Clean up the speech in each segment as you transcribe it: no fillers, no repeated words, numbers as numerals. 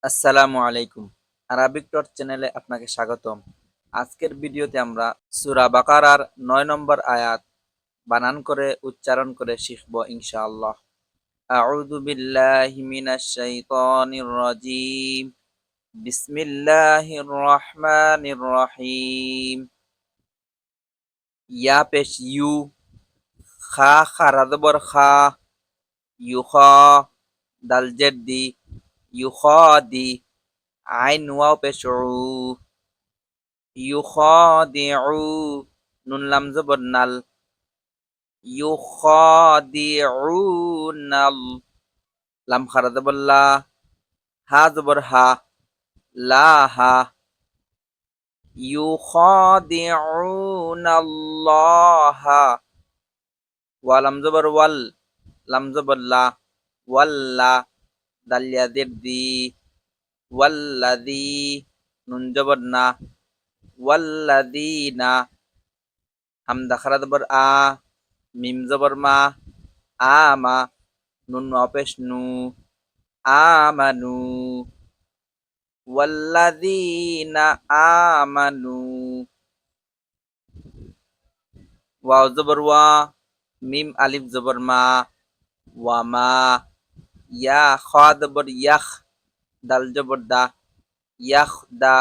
আসসালামু আলাইকুম। Arabic dot চ্যানেলে আপনাকে স্বাগতম। আজকের ভিডিওতে আমরা সূরা বাকারার ৯ নম্বর আয়াত বানান করে উচ্চারণ করে শিখব ইনশাআল্লাহ। আউযু বিল্লাহি মিনাশ শাইতানির রাজীম। বিসমিল্লাহির রহমানির রহিম। ইয়া পেশ ইউ, খা খারা জবর খা, ইউখা দাল জের ইউখাদি, আইন ওয়াও পেশ উ, ইউখাদিউ নুন লাম জবর নাল, ইউখাদিউনাল লাম খারা জবর লা, হা জবর হা, লা হা, ইউখাদিউনাল্লাহা, ওয়া লাম জবর ওয়াল, লাম জবর লা, ওয়াল্লা দাল ইয়া জের ওয়াল্লাযী নুন জবর না, ওয়াল্লাযীনা হামদা খারা জবর আ, মিম জবর মা, আমা নুন অপেশ নু, আমানু ওয়াল্লাযীনা আমানু, ওয়াও জবর ওয়া, মিম আলিফ জবর মা, ওয়ামা, ইয়া খা জবর ইয়াখ, দাল জবর দা, ইয়াখ দা,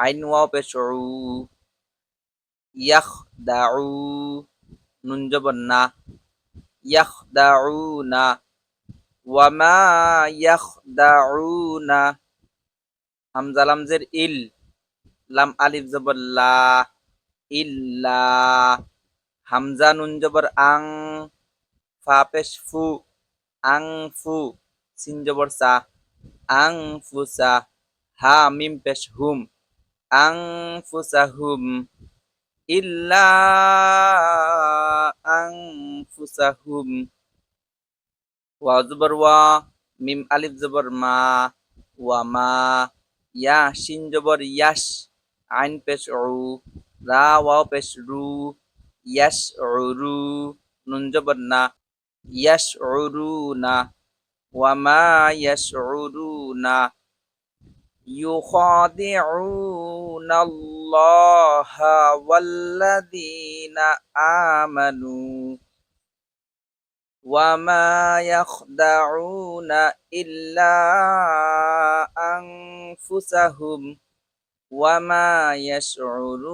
আইন ওয়াও পেশ উ, ইয়াখ দাউ নুন জবর না, ইয়াখ দাউনা, ওয়ামা ইয়াখ দাউনা হামজা লাম জের ইল, লাম আলিফ জবর লা, ইল্লা হামজা নুন জবর আং, ফা পেশ ফু, আং ফু সিন জবর সা, আং ফুসা, হা মিম পেশ হুম, আং ফুসাহুম, ইল্লা আং ফুসাহুম, ওয়া জবর ওয়া, মিম আলিফ জবর মা, ওয়া মা, ইয়া শিন জবর ইয়াশ, আইন পেশ উ, রা ওয়াও পেশ রু, ইয়াশ রু নুন জবর না, ইয়াশ না, ওয়া মা ইয়াশ না, يخادعون الله والذين آمنوا وما يخدعون إلا أنفسهم وما يشعرون